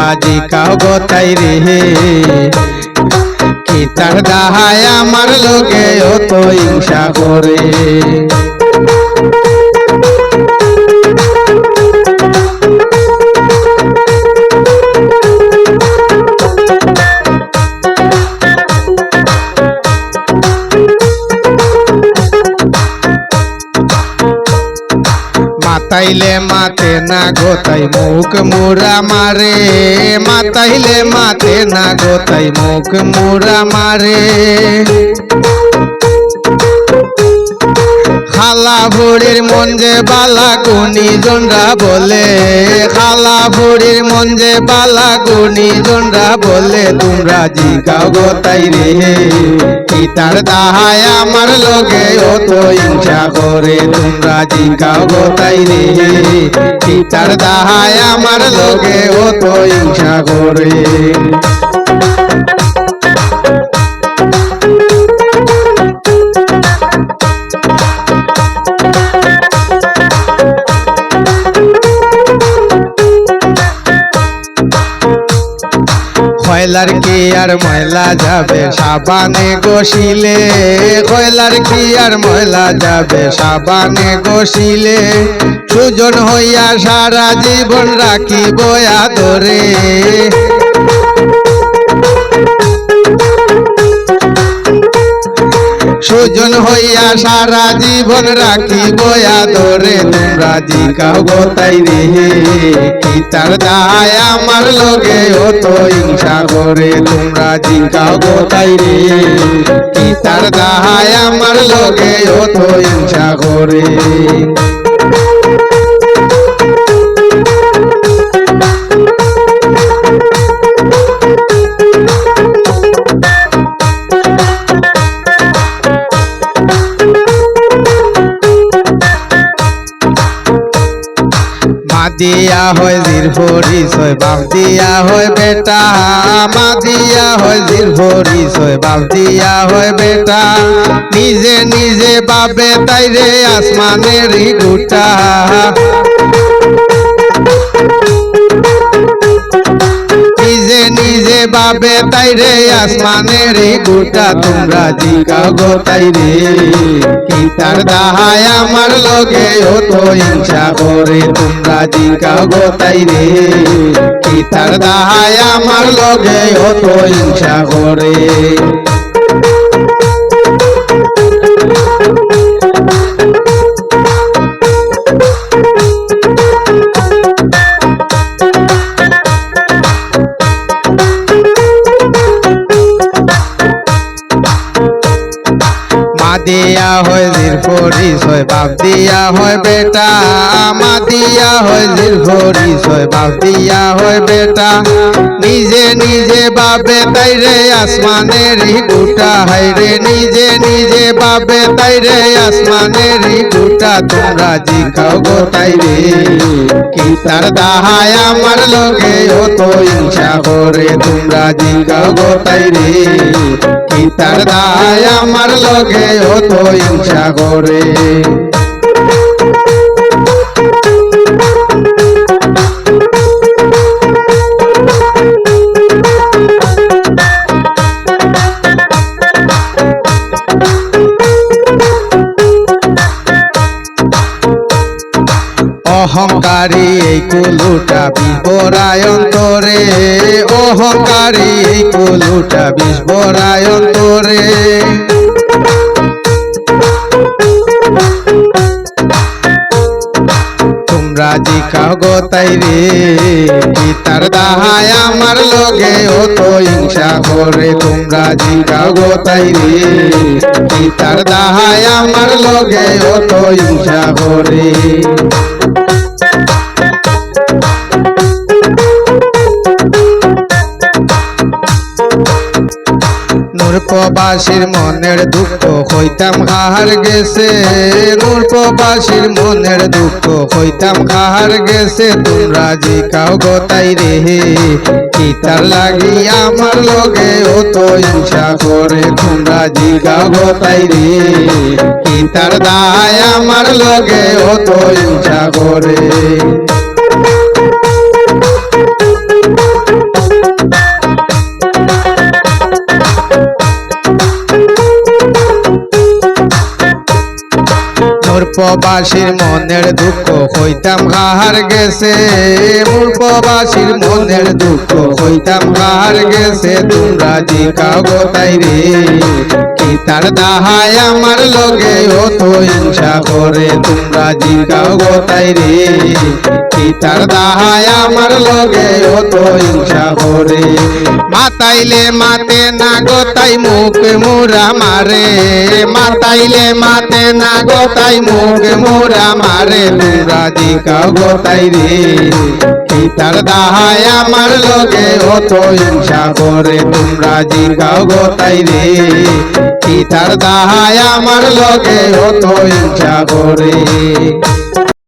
তোমরা জিকাও গো তাই রে কি তার দাহায় আমার লোকে অত হিংসা করে মাতাইলে মাতে না গোতাই মুখ মুরা মারে মাতাইলে মাতে না গোতাই মুখ মুরা মারে খালা বুড়ির মন যে বালা গুনি জনরা বলে খালা বুড়ির মন যে বালা গুনি জনরা বলে তোমরা জিগাও গো তাই রে কি তার দাহায় আমার লগে অত হিংসা করে তোমরা জিগাও গো তাই রে কি তার দাহায় আমার লগে অত হিংসা করে কয়লার কি আর ময়লা যাবে সাবানে গসিলে কয়লার কি আর ময়লা যাবে সাবানে গসিলে সুজন হইয়া সারা জীবন রাখিব আদরে সুজন হইয়া সারা জীবন রাখিব আদরে তোমরা জিগাও গো তাই রে কি তার দায় আমার লগে অত হিংসা করে তোমরা জিগাও গো তাই রে কি তার দায় আমার লগে অত হিংসা করে দিয়া হয় জির পরিচয় বাপ দিয়া হয় বেটা মা দিয়া হয় জির পরিচয় বাপ দিয়া হয় বেটা নিজে নিজে বাবে তাই রে আসমানের গুটা নিজে নিজে বাবে তাই রে আসমানের গুটা তোমরা জিগাও গো তাই রে কি তার দাহায় আমার লগে অত হিংসা করে তোমরা জিগাও গো তাই রে কি তার দাহায় আমার লগে অত হিংসা করে দিয়া হয় জির পরিচয় বাপ দিয়া হয় বেটা মা দিয়া হয় জির পরিচয় বাপ দিয়া হয় বেটা নিজে নিজে বাবে তাই রে আসমানের গুটা হাই রে নিজে নিজে বাবে তাই রে আসমানের গুটা তোমরা জিগাও গো তাই রে কি তার দাহায় আমার লগে অত হিংসা করে তোমরা জিগাও গো তাই রে কি তার দাহায় আমার লগে অত হিংসা করে অহংকারী এই কুলুটা বিবরায় অন্তরে অহংকারী এই কুলুটা বিবরায় অন্তরে তোমরা জিগাও গো তাই রে কি তার দাহায় আমার লগে অত হিংসা করে তোমরা জিগাও গো তাই রে কি তার দাহায় আমার লগে অত হিংসা করে নূরপ্রবাসীর মনের দুঃখ হইতাম কাহার গেছে নূরপ্রবাসীর মনের দুঃখ হইতাম কাহার গেছে তোমরা জিগাও গো তাই রে কি তার লাগি আমার লগে অত হিংসা করে তোমরা জিগাও গো তাই রে কি তার দায় আমার লগে অত হিংসা করে মোর প্রবাসীর মনের দুঃখ হইতাম কাহার গেছে, মোর প্রবাসীর মনের দুঃখ হইতাম কাহার গেছে, তোমরা জিকাও গো তাই রে কি তার দাহায় আমার লগে অত হিংসা করে, তোমরা জিকাও গো তাই রে কি তার দাহায় আমার লগে অত হিংসা করে। মাতাইলে মাতে না গো তাই মুখে মোরা মারে, মাতাইলে মাতে না গো তাই মুখে মোরা মারে, তোমরা জিকাও গো তাই রে কি তার দাহায় আমার লগে অত হিংসা করে, তোমরা জিকাও গো তাই রে কি তার দাহায় আমার লগে অত হিংসা করে।